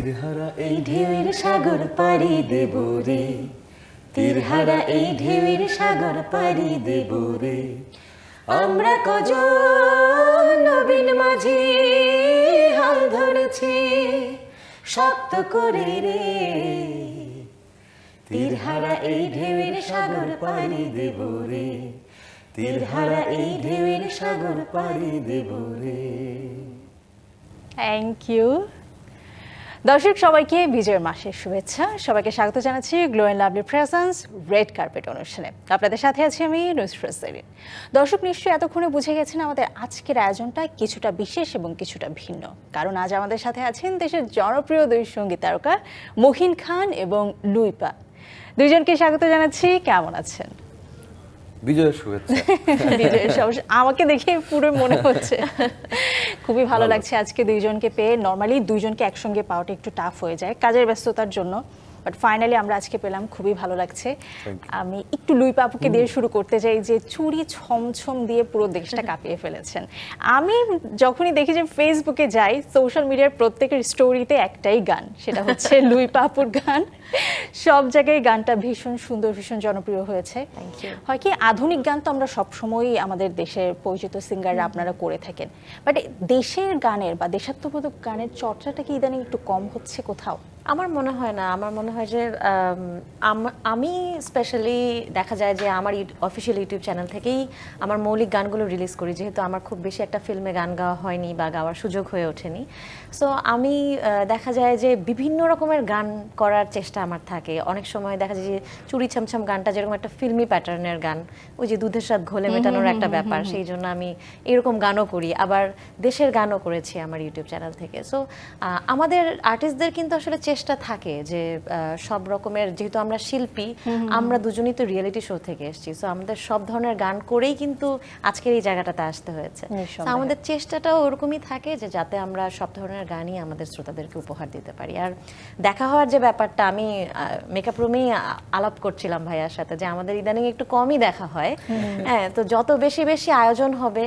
তীরহারা এই ঢেউয়ের সাগর পাড়ি দেব রে, তীরহারা এই ঢেউয়ের সাগর পাড়ি দেব রে। আমরা কজন নবীন মাঝি হাল ধরেছি শক্ত করে রে, তীরহারা এই ঢেউয়ের সাগর পাড়ি দেব রে, তীরহারা এই ঢেউয়ের সাগর পাড়ি দেব রে। Thank you. দর্শক সবাইকে বিজয়ের মাসের শুভেচ্ছা। সবাইকে স্বাগত জানাচ্ছি glow and lovely presence red carpet অনুষ্ঠানে। আপনাদের সাথে আছি আমি নুসরাত সেরিন। দর্শক নিশ্চয়ই এতক্ষণে বুঝে গেছেন আমাদের আজকের আয়োজনটা কিছুটা বিশেষ এবং কিছুটা ভিন্ন, কারণ আজ আমাদের সাথে আছেন দেশের জনপ্রিয় দুই সঙ্গীত তারকা মহিন খান এবং লুইপা। দুইজনকে স্বাগত জানাচ্ছি। কেমন আছেন? বিজয়ের শুভেচ্ছা। বিজয়ের আমাকে দেখে পুরো মনে হচ্ছে খুবই ভালো লাগছে আজকে দুইজনকে পেয়ে। নর্মালি দুইজনকে একসঙ্গে পাওয়াটা একটু টাফ হয়ে যায় কাজের ব্যস্ততার জন্য, বাট ফাইনালি আমরা আজকে পেলাম, খুবই ভালো লাগছে। আমি একটু লুইপা আপুকে দিয়ে শুরু করতে চাই, যে চুড়ি ছমছম দিয়ে পুরো দেশটা কাঁপিয়ে ফেলেছেন। আমি যখনই দেখি যে ফেসবুকে যাই, সোশ্যাল মিডিয়ার প্রত্যেকের স্টোরিতে একটাই গান, সেটা হচ্ছে লুইপা আপুর গান। সব জায়গায় গানটা ভীষণ সুন্দর, ভীষণ জনপ্রিয় হয়েছে। হয় কি, আধুনিক গান তো আমরা সবসময়ই আমাদের দেশের পরিচিত সিঙ্গাররা আপনারা করে থাকেন, বাট দেশের গানের বা দেশাত্মবোধক গানের চর্চাটা কি ইদানিং একটু কম হচ্ছে কোথাও? আমার মনে হয় না। আমার মনে হয় যে আমি স্পেশালি দেখা যায় যে আমার অফিসিয়াল ইউটিউব চ্যানেল থেকেই আমার মৌলিক গানগুলো রিলিজ করি, যেহেতু আমার খুব বেশি একটা ফিল্মে গান গাওয়া হয়নি বা গাওয়ার সুযোগ হয়ে ওঠেনি। সো আমি দেখা যায় যে বিভিন্ন রকমের গান করার চেষ্টা আমার থাকে। অনেক সময় দেখা যায় যে চুড়ি ছামছাম গানটা যেরকম একটা ফিল্মি প্যাটার্নের গান, ওই যে দুধের সাথে ঘোলে মেটানোর একটা ব্যাপার, সেই জন্য আমি এরকম গানও করি। আবার দেশের গানও করেছি আমার ইউটিউব চ্যানেল থেকে। সো আমাদের আর্টিস্টদের কিন্তু আসলে চেষ্টা থাকে যে সব রকমের, যেহেতু আমরা শিল্পী, আমরা দুজনেই তো রিয়েলিটি শো থেকে এসেছি, সো আমাদের সব ধরনের গান করেই কিন্তু আজকের এই জায়গাটাতে আসতে হয়েছে। আমাদের চেষ্টাটাও ওরকমই থাকে যে যাতে আমরা সব ধরনের গানই আমাদের শ্রোতাদেরকে উপহার দিতে পারি। আর দেখা হওয়ার যে ব্যাপারটা, আমি মেকআপ রুমেই আলাপ করছিলাম ভাইয়ার সাথে যে আমাদের ইদানিং একটু কমই দেখা হয়। হ্যাঁ, তো যত বেশি বেশি আয়োজন হবে,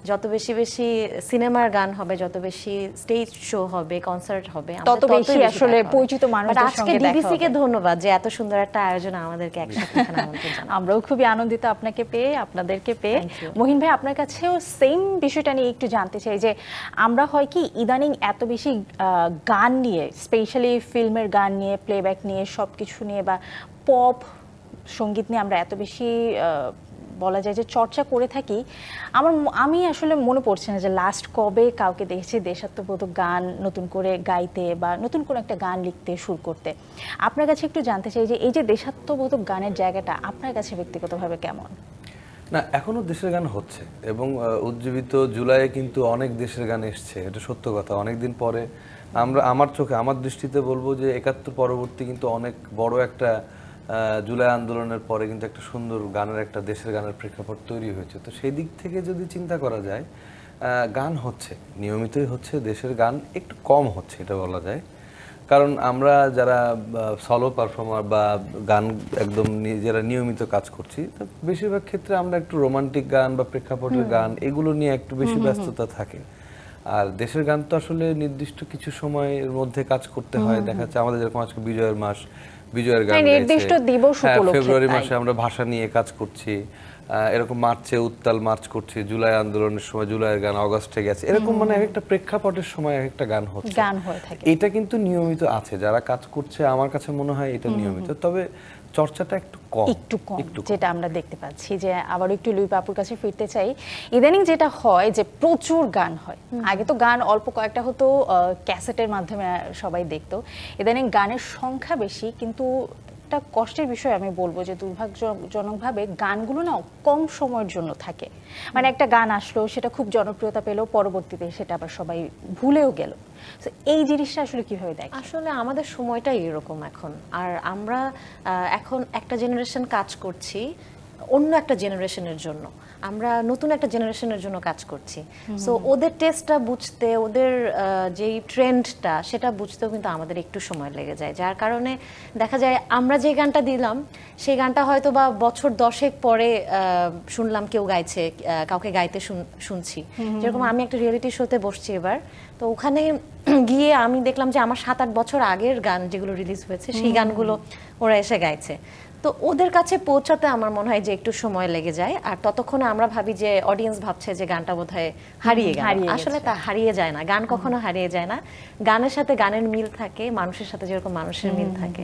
যত বেশি বেশি সিনেমার গান হবে, যত বেশি স্টেজ শো হবে, কনসার্ট হবে, তত বেশি আসলে পরিচিত মানুষদের সঙ্গে দেখা হবে। ডিবিসি কে ধন্যবাদ যে এত সুন্দর একটা আয়োজন আমাদেরকে একসাথে এখানে আমন্ত্রণ জানায়। আমরাও খুবই আনন্দিত আপনাকে পেয়ে, আপনাদেরকে পেয়ে। মহিন ভাই, আপনার কাছেও সেম বিষয়টা নিয়ে একটু জানতে চাই যে আমরা হয় কি ইদানিং এত বেশি গান নিয়ে, স্পেশালি ফিল্মের গান নিয়ে, প্লেব্যাক নিয়ে, সবকিছু নিয়ে বা পপ সঙ্গীত নিয়ে আমরা এত বেশি বলা যায় যে চর্চা করে থাকি। আমি আসলে মনে পড়ছে না যে লাস্ট কবে কাউকে দেখেছি দেশাত্মবোধক গান নতুন করে গাইতে বা নতুন করে একটা গান লিখতে শুরু করতে। আপনার কাছে একটু জানতে চাই যে এই যে দেশাত্মবোধক গানের জায়গাটা আপনার কাছে ব্যক্তিগতভাবে কেমন? না, এখনো দেশের গান হচ্ছে এবং উজ্জীবিত জুলাইয়ে কিন্তু অনেক দেশের গান এসছে, এটা সত্য কথা। অনেকদিন পরে আমার চোখে, আমার দৃষ্টিতে বলবো যে ৭১ পরবর্তী কিন্তু অনেক বড় একটা জুলাই আন্দোলনের পরে কিন্তু একটা সুন্দর গানের, একটা দেশের গানের প্রেক্ষাপট তৈরি হয়েছে। তো সেই দিক থেকে যদি চিন্তা করা যায়, গান হচ্ছে, নিয়মিতই হচ্ছে। দেশের গান একটু কম হচ্ছে এটা বলা যায়, কারণ আমরা যারা সলো পারফর্মার বা গান একদম যারা নিয়মিত কাজ করছি, তো বেশিরভাগ ক্ষেত্রে আমরা একটু রোমান্টিক গান বা প্রেক্ষাপটের গান এগুলো নিয়ে একটু বেশি ব্যস্ততা থাকে। আর দেশের গান তো আসলে নির্দিষ্ট কিছু সময়ের মধ্যে কাজ করতে হয়। দেখা যাচ্ছে আমাদের যেরকম আজকে বিজয়ের মাস, বিজয়ের গান নির্দিষ্ট দিবস উপলক্ষে, ফেব্রুয়ারি মাসে আমরা ভাষা নিয়ে কাজ করছি, এরকম মার্চে উত্তাল মার্চ করছি, জুলাই আন্দোলনের সময় জুলাইয়ের গান, অগস্টে গেছে, এরকম মানে একটা প্রেক্ষাপটের সময় একটা গান হচ্ছে, গান হয়ে থাকে। এটা কিন্তু নিয়মিত আছে, যারা কাজ করছে আমার কাছে মনে হয় এটা নিয়মিত। তবে চর্চাটা একটু কম, যেটা আমরা দেখতে পাচ্ছি। যে আবার একটু লুইপা আপুর কাছে ফিরতে চাই। ইদানিং যেটা হয় যে প্রচুর গান হয়। আগে তো গান অল্প কয়েকটা হতো, ক্যাসেটের মাধ্যমে সবাই দেখতো। ইদানিং গানের সংখ্যা বেশি, কিন্তু একটা কষ্টের বিষয় আমি বলবো যে দুর্ভাগ্যজনকভাবে গানগুলো না কম সময়ের জন্য থাকে। মানে একটা গান আসলো, সেটা খুব জনপ্রিয়তা পেল, পরবর্তীতে সেটা আবার সবাই ভুলেও গেল। এই জিনিসটা আসলে কিভাবে দেখেন? আসলে আমাদের সময়টাই এরকম এখন। আর আমরা এখন একটা জেনারেশন কাজ করছি, অন্য একটা জেনারেশনের জন্য, আমরা নতুন একটা জেনারেশনের জন্য কাজ করছি। সো ওদের টেস্টটা বুঝতে, ওদের যেই ট্রেন্ডটা সেটা বুঝতেও কিন্তু আমাদের একটু সময় লেগে যায়, যার কারণে দেখা যায় আমরা যে গানটা দিলাম সেই গানটা হয়তো বা বছর 10 পরে শুনলাম কেউ গাইছে, কাউকে গাইতে শুনছি। যেরকম আমি একটা রিয়েলিটি শোতে বসছি এবার, তো ওখানে গিয়ে আমি দেখলাম যে আমার 7-8 বছর আগের গান যেগুলো রিলিজ হয়েছে সেই গানগুলো ওরা এসে গাইছে। তো ওদের কাছে পৌঁছাতে আমার মনে হয় যে একটু সময় লেগে যায়, আর ততক্ষণে আমরা ভাবি যে অডিয়েন্স ভাবছে যে গানটা বোধহয় হারিয়ে গেল। আসলে তা হারিয়ে যায় না, গান কখনো হারিয়ে যায় না। গানের সাথে গানের মিল থাকে, মানুষের সাথে যেরকম মানুষের মিল থাকে।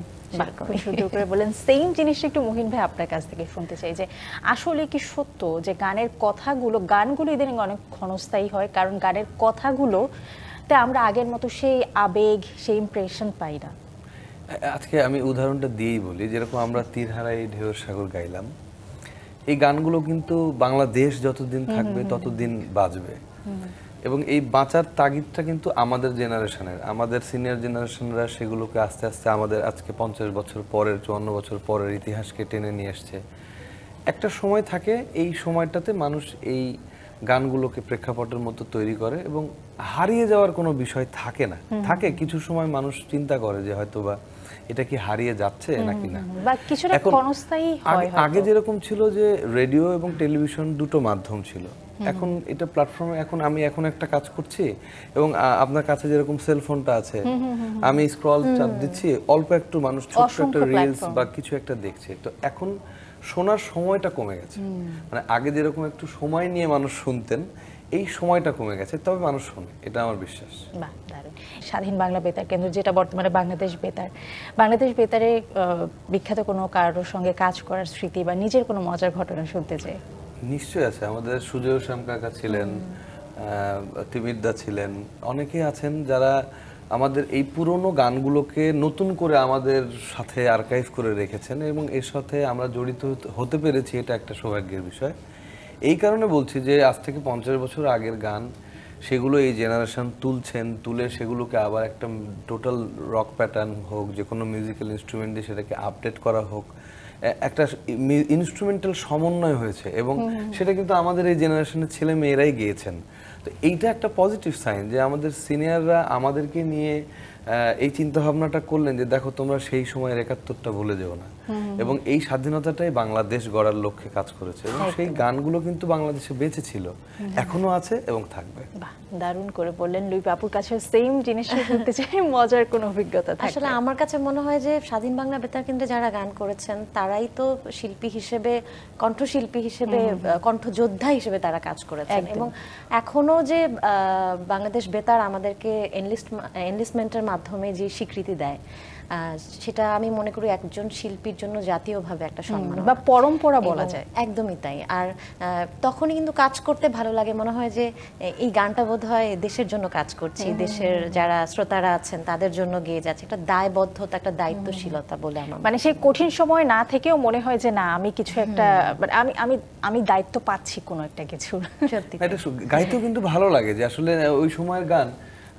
খুব সুন্দর করে বলেন। সেম জিনিসটা একটু মহিন ভাই আপনার কাছ থেকে শুনতে চাই যে আসলে কি সত্য যে গানের গানগুলো ইদানিং অনেক ক্ষণস্থায়ী হয়, কারণ গানের কথাগুলোতে আমরা আগের মতো সেই আবেগ, সেই ইমপ্রেশন পাই না। আজকে আমি উদাহরণটা দিয়েই বলি, যেরকম আমরা তীর হারাই ঢেউয়ের সাগর গাইলাম, এই গানগুলো কিন্তু বাংলাদেশ যতদিন থাকবে ততদিন বাজবে, এবং এই বাঁচার তাগিদটা কিন্তু আমাদের জেনারেশনের, আমাদের সিনিয়র জেনারেশনরা সেগুলোকে আস্তে আস্তে আমাদের আজকে 50 বছর পরের, 54 বছর পরের ইতিহাসকে টেনে নিয়ে আসছে। একটা সময় থাকে, এই সময়টাতে মানুষ এই গানগুলোকে প্রেক্ষাপটের মতো তৈরি করে এবং হারিয়ে যাওয়ার কোনো বিষয় থাকে না। থাকে কিছু সময় মানুষ চিন্তা করে যে হয়তোবা এটা কি হারিয়ে যাচ্ছে নাকি না, বা কিছুটা ক্ষণস্থায়ী হয়। আগে যেরকম ছিল যে রেডিও এবং টেলিভিশন দুটো মাধ্যম ছিল, এখন এটা প্ল্যাটফর্মে, আমি একটা কাজ করছি এবং আপনার কাছে যেরকম সেলফোনটা আছে, আমি স্ক্রল চাপ দিচ্ছি, অল্প একটু মানুষ ছোট্ট একটা রিলস বা কিছু একটা দেখছে। তো এখন শোনার সময়টা কমে গেছে, মানে আগে যেরকম একটু সময় নিয়ে মানুষ শুনতেন, এই সময়টা কমে গেছে, তবে মানুষ শোনে, এটা আমার বিশ্বাস। বাহ, দারুণ। স্বাধীন বাংলা বেতার কেন্দ্র, যেটা বর্তমানে বাংলাদেশ বেতারে বিখ্যাত কোনো কারোর সঙ্গে কাজ করার স্মৃতি বা নিজের কোনো মজার ঘটনা শুনতে চাই। নিশ্চয়ই আছে, আমাদের সুজয় শ্যাম কাকা ছিলেন, তিমিরদা ছিলেন, অনেকেই আছেন যারা আমাদের এই পুরনো গানগুলোকে নতুন করে আমাদের সাথে আর্কাইভ করে রেখেছেন, এবং এর সাথে আমরা জড়িত হতে পেরেছি, এটা একটা সৌভাগ্যের বিষয়। এই কারণে বলছি যে আজ থেকে 50 বছর আগের গান, সেগুলো এই জেনারেশন তুলে সেগুলোকে আবার একটা টোটাল রক প্যাটার্ন হোক, যে কোনো মিউজিক্যাল ইনস্ট্রুমেন্ট দিয়ে সেটাকে আপডেট করা হোক, একটা ইনস্ট্রুমেন্টাল সমন্বয় হয়েছে, এবং সেটা কিন্তু আমাদের এই জেনারেশনের ছেলে মেয়েরাই গেয়েছেন। তো এইটা একটা পজিটিভ সাইন যে আমাদের সিনিয়ররা আমাদেরকে নিয়ে এই চিন্তা ভাবনাটা করলেন যে দেখো তোমরা সেই সময়ের 71টা ভুলে যেও না, এবং এই স্বাধীনতাটাই বাংলাদেশ গড়ার লক্ষ্যে কাজ করেছে, এবং সেই গানগুলো কিন্তু বাংলাদেশে বেঁচে ছিল, এখনো আছে এবং থাকবে। বাহ, দারুণ করে বললেন। লুই আপুর কাছে সেম জিনিসটা শুনতে চাই, মজার কোনো অভিজ্ঞতা থাকে? আসলে আমার কাছে মনে হয় যে স্বাধীন বাংলা বেতার কেন্দ্রে যারা গান করেছেন তারাই তো শিল্পী হিসেবে, কণ্ঠশিল্পী হিসেবে, কণ্ঠযোদ্ধা হিসেবে তারা কাজ করেছেন, এবং এখনো যে বাংলাদেশ বেতার আমাদেরকে এনলিস্টমেন্টের মাধ্যমে যে স্বীকৃতি দেয়, সেটা আমি মনে করি একজন শিল্পীর জন্য জাতীয়ভাবে একটা সম্মান বা পরম্পরা বলা যায়। একদমই তাই। আর তখনই কিন্তু কাজ করতে ভালো লাগে, মনে হয় যে এই গানটা বোধহয় দেশের জন্য কাজ করছি, দেশের যারা শ্রোতারা আছেন তাদের জন্য গেয়ে যাচ্ছে। একটা দায়বদ্ধতা, একটা দায়িত্বশীলতা বলে আমার, মানে সেই কঠিন সময় না থেকেও মনে হয় যে না, আমি কিছু একটা, আমি আমি আমি দায়িত্ব পাচ্ছি কোনো একটা কিছু। সত্যি এটা গাইতেও কিন্তু ভালো লাগে যে আসলে ওই সময়ের গান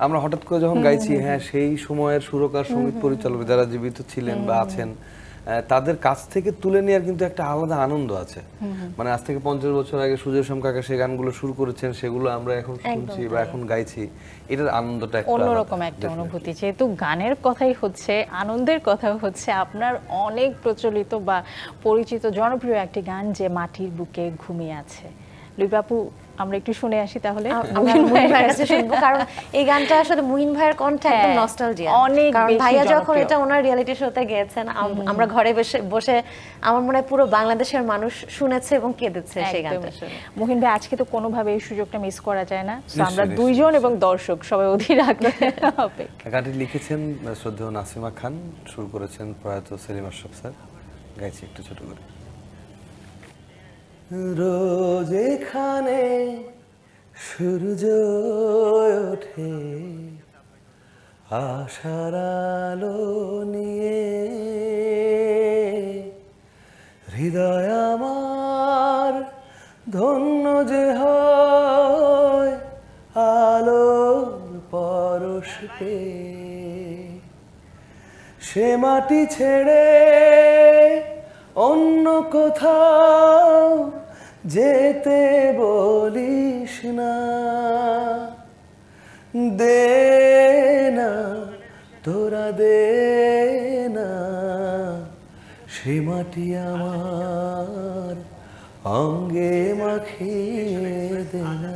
আমরা হঠাৎ করে যখন গাইছি, হ্যাঁ সেই সময়ের সুরকার, সঙ্গীত পরিচালক যারা জীবিত ছিলেন বা আছেন, তাদের কাছ থেকে তুলে নেওয়ার কিন্তু একটা আলাদা আনন্দ আছে। মানে আজ থেকে 50 বছর আগে সুজয় শ্যাম কাকা সেই গানগুলো শুরু করেছেন, সেগুলো আমরা এখন শুনছি বা এখন গাইছি, এটার আনন্দটা একটা অন্যরকম একটা অনুভূতি। যেহেতু গানের কথাই হচ্ছে, আনন্দের কথাও হচ্ছে, আপনার অনেক প্রচলিত বা পরিচিত জনপ্রিয় একটি গান যে মাটির বুকে ঘুমিয়ে আছে, লুই আপু আমরা একটু শুনে আসি তাহলে। মুহিন ভাইয়ের কাছে শুনবো, কারণ এই গানটা আসলে মুহিন ভাইয়ের কণ্ঠে একদম নস্টালজিয়া। কারণ ভাইয়া যখন এটা ওনার রিয়েলিটি শোতে গেয়েছেন, আমরা ঘরে বসে আমার মনে হয় পুরো বাংলাদেশের মানুষ শুনেছে এবং কেঁদেছে সেই গানটা শুনে। মুহিন ভাই, আজকে তো কোনোভাবে এই সুযোগটা মিস করা যায় না, আমরা দুইজন এবং দর্শক সবাই অধীর আগ্রহে অপেক্ষা। গানটি লিখেছেন শ্রদ্ধেয় নাসিমা খান, সুর করেছেন প্রয়াত সেলিম আশরাফ স্যার। গাইছি একটু ছোট করে। রোজ এখানে সূর্য ওঠে আশার আলো নিয়ে, হৃদয় আমার ধন্য যে হয় আলোর পরশ পেয়ে, সে মাটি ছেড়ে অন্য কোথাও যেতে বলিস না, দে না তোরা দে না, সে মাটি আমার অঙ্গে মাখিয়ে দে না।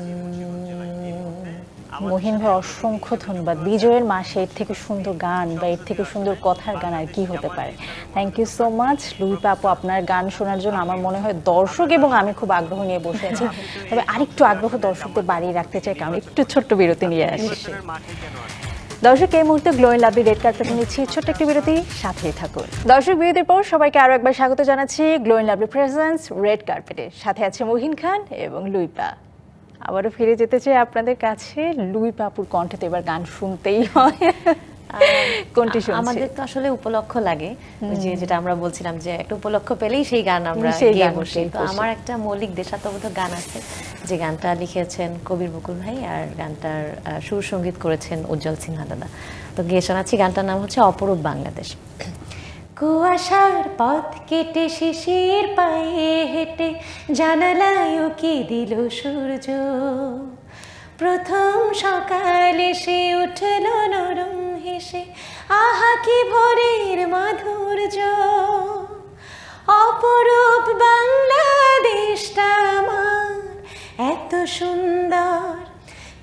মহিন ভাই অসংখ্য ধন্যবাদ। বিজয়ের মাসে এর থেকে সুন্দর গান বা এর থেকে সুন্দর কথার গান আর কি হতে পারে। Thank you so much Luipa আপু, আপনার গান শোনার জন্য আমার মনে হয় দর্শক এবং আমি খুব আগ্রহ নিয়ে বসে আছি। তবে আরেকটু আগ্রহ দর্শকদের বাড়িয়ে রাখতে চাই, কারণ একটু ছোট্ট বিরতি নিয়ে আসি। দর্শক এই মুহূর্তে গ্লোইং লাভলি রেড কার্পেটে নিচ্ছি ছোট্ট একটি বিরতি, সাথেই থাকুন। দর্শক বিরতির পর সবাইকে আরো একবার স্বাগত জানাচ্ছি গ্লোইং লাভলি প্রেজেন্স রেড কার্পেটে। সাথে আছে মহিন খান এবং লুইপা। আবারও ফিরে যেতে চাই আপনাদের কাছে, লুইপা আপুর কণ্ঠে তো এবার গান শুনতেই হয়। কোনটি শুনছি? আমাদের তো আসলে উপলক্ষ লাগে, ওই যে যেটা আমরা বলছিলাম যে একটা উপলক্ষ পেলেই সেই গান আমরা সেই গেয়ে গান বসি। তো বসি। আমার একটা মৌলিক দেশাত্মবোধক গান আছে, যে গানটা লিখেছেন কবির বকুল ভাই, আর গানটার সুর সঙ্গীত করেছেন উজ্জ্বল সিনহা দাদা। তো গেয়ে শোনাচ্ছি, গানটার নাম হচ্ছে অপরূপ বাংলাদেশ। কুয়াশার পথ কেটে শিশির পায়ে হেঁটে জানালায় উকি দিল সূর্য, প্রথম সকালে সে উঠল নরম হেসে, আহা কি ভোরের মাধুর্য, অপরূপ বাংলাদেশটা আমার এত সুন্দর,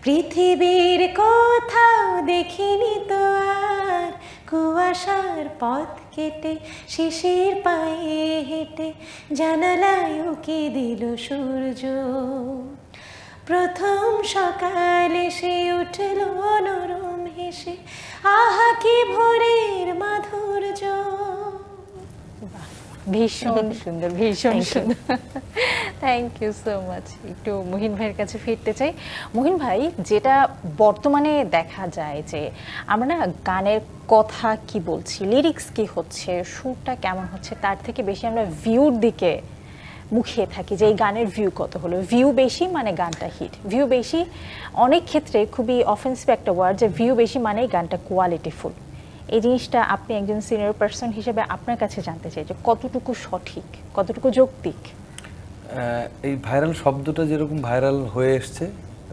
পৃথিবীর কোথাও দেখিনি তো আর, কুয়াশার পথ কেটে শিশির পায়ে হেঁটে জানালায় উকি দিল সূর্য, প্রথম সকালে সে উঠল নরম হেসে, আহা কি ভোরের মাধুর্য। ভীষণ সুন্দর, ভীষণ সুন্দর। Thank you so much. একটু মহিন ভাইয়ের কাছে ফিরতে চাই। মহিন ভাই, যেটা বর্তমানে দেখা যায় যে আমরা না গানের কথা কি বলছি, লিরিক্স কি হচ্ছে, সুরটা কেমন হচ্ছে, তার থেকে বেশি আমরা ভিউর দিকে মুখিয়ে থাকি যে এই গানের ভিউ কত হলো। ভিউ বেশি মানে গানটা হিট, ভিউ বেশি অনেক ক্ষেত্রে খুবই অফেন্সিভ একটা ওয়ার্ড, যে ভিউ বেশি মানে গানটা কোয়ালিটিফুল। এই জিনিসটা আপনি একজন সিনিয়র পারসন হিসেবে আপনার কাছে জানতে চাই যে কতটুকু সঠিক, কতটুকু যৌক্তিক? এই ভাইরাল শব্দটা যেরকম ভাইরাল হয়ে এসছে,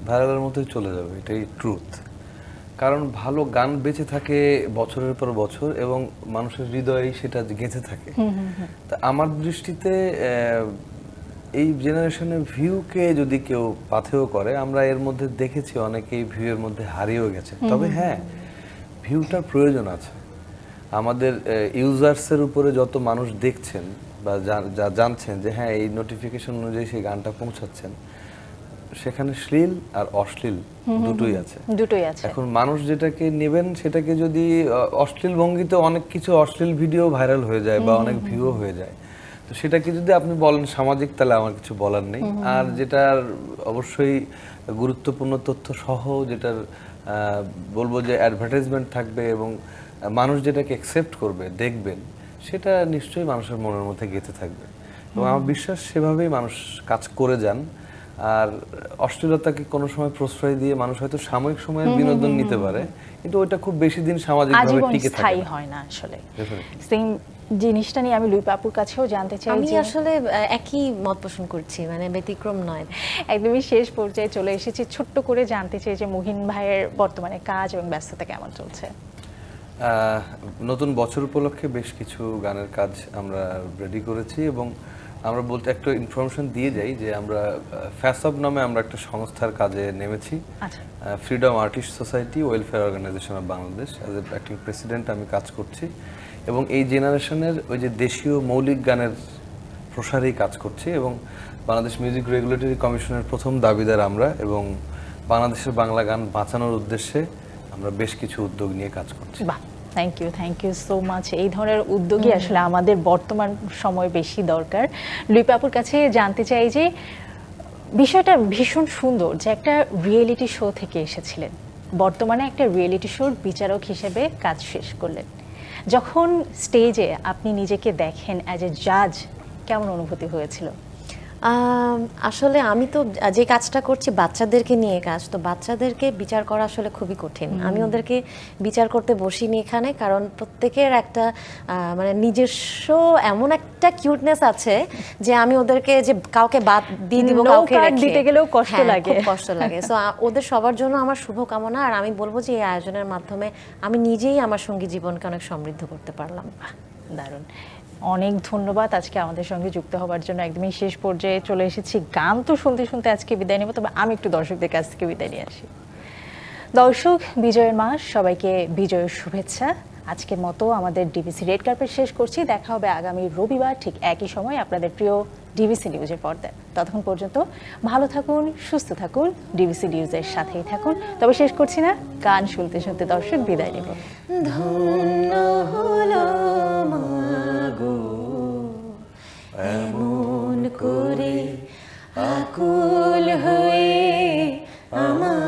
ভাইরালের মতোই চলে যাবে, এটাই ট্রুথ। কারণ ভালো গান বেঁচে থাকে বছরের পর বছর এবং মানুষের হৃদয়ে সেটা গেঁথে থাকে। তা আমার দৃষ্টিতে এই জেনারেশনে ভিউকে যদি কেউ পাথেয় করে, আমরা এর মধ্যে দেখেছি অনেকেই ভিউয়ের মধ্যে হারিয়েও গেছে। তবে হ্যাঁ, ভিউটার প্রয়োজন আছে। আমাদের ইউজার্সের উপরে যত মানুষ দেখছেন বা জানছেন যে হ্যাঁ এই নোটিফিকেশন অনুযায়ী সেই গানটা পৌঁছাচ্ছেন, সেখানে শ্লীল আর অশ্লীল দুটোই আছে। দুটোই আছে। এখন মানুষ যেটাকে নেবেন সেটাকে যদি অশ্লীল ভঙ্গিতে অনেক কিছু অশ্লীল ভিডিও ভাইরাল হয়ে যায় বা অনেক ভিউও হয়ে যায়, তো সেটাকে যদি আপনি বলেন সামাজিক, তাহলে আমার কিছু বলার নেই। আর যেটার অবশ্যই গুরুত্বপূর্ণ তথ্য সহ, যেটার বলবো যে অ্যাডভার্টাইজমেন্ট থাকবে এবং মানুষ যেটাকে অ্যাকসেপ্ট করবে, দেখবেন, সেটা নিশ্চয়ই মানুষের মনের মধ্যে গেঁথে থাকবে। এবং আমার বিশ্বাস সেভাবেই মানুষ কাজ করে যান। আর অশ্লীলতাকে কোনো সময় প্রশ্রয় দিয়ে মানুষ হয়তো সাময়িক সময়ের বিনোদন নিতে পারে, কিন্তু ওইটা খুব বেশি দিন সামাজিকভাবে আজীবন টিকে থাকে স্থায়ী না। হয় না আসলে। Definitely. সেম জিনিসটা নিয়ে আমি লুইপা আপুর কাছেও জানতে চাই আমি যে আসলে একই মত পোষণ করছি, মানে ব্যতিক্রম নয়। একদমই শেষ পর্যায়ে চলে এসেছি, ছোট্ট করে জানতে চাই যে মহিন ভাইয়ের বর্তমানে কাজ এবং ব্যস্ততা কেমন চলছে? নতুন বছর উপলক্ষে বেশ কিছু গানের কাজ আমরা রেডি করেছি এবং আমরা বলতে একটা ইনফরমেশন দিয়ে যাই যে আমরা ফ্যাসব নামে আমরা একটা সংস্থার কাজে নেমেছি। আচ্ছা। Freedom artist society welfare organization of Bangladesh, as a acting president আমি কাজ করছি এবং এই জেনারেশনের ওই যে দেশীয় মৌলিক গানের প্রসারেই কাজ করছি এবং বাংলাদেশ মিউজিক রেগুলেটরি কমিশনের প্রথম দাবিদার আমরা, এবং বাংলাদেশের বাংলা গান বাঁচানোর উদ্দেশ্যে আমরা বেশ কিছু উদ্যোগ নিয়ে কাজ করছি। বাহ, থ্যাংক ইউ সো মাচ। এই ধরনের উদ্যোগই আসলে আমাদের বর্তমান সময় বেশি দরকার। লুইপা আপুর কাছে জানতে চাই যে বিষয়টা ভীষণ সুন্দর যে একটা রিয়েলিটি শো থেকে এসেছিলেন, বর্তমানে একটা রিয়েলিটি শোর বিচারক হিসেবে কাজ শেষ করলেন। যখন স্টেজে আপনি নিজেকে দেখেন অ্যাজ এ জাজ, কেমন অনুভূতি হয়েছিল? আসলে আমি তো যে কাজটা করছি বাচ্চাদেরকে নিয়ে কাজ, তো বাচ্চাদেরকে বিচার করা আসলে খুবই কঠিন। আমি ওদেরকে বিচার করতে বসিনি এখানে, কারণ প্রত্যেকের একটা মানে নিজস্ব এমন একটা কিউটনেস আছে যে আমি ওদেরকে যে কাউকে বাদ দিয়ে দিব, No কাউকে card রেখে দিতে গেলেও কষ্ট হ্যাঁ, লাগে। খুব কষ্ট লাগে। সো ওদের সবার জন্য আমার শুভকামনা, আর আমি বলবো যে এই আয়োজনের মাধ্যমে আমি নিজেই আমার সঙ্গী জীবনকে অনেক সমৃদ্ধ করতে পারলাম। দারুণ, অনেক ধন্যবাদ আজকে আমাদের সঙ্গে যুক্ত হওয়ার জন্য। একদমই শেষ পর্যায়ে চলে এসেছি, গান তো শুনতে শুনতে আজকে বিদায় নেব, তবে আমি একটু দর্শকদের কাছ থেকে বিদায় নিয়ে আসি। দর্শক, বিজয়ের মাস, সবাইকে বিজয়ের শুভেচ্ছা। আজকের মতো আমাদের ডিবিসি রেড কার্পেট শেষ করছি। দেখা হবে আগামী রবিবার ঠিক একই সময় আপনাদের প্রিয় ডিবিসি নিউজের পর্দায়। ততক্ষণ পর্যন্ত ভালো থাকুন, সুস্থ থাকুন, ডিবিসি নিউজের সাথেই থাকুন। তবে শেষ করছি না, গান শুনতে শুনতে দর্শক বিদায় নেব। ধন্য হলো মাগো এমন করে আকুল হয়ে আমার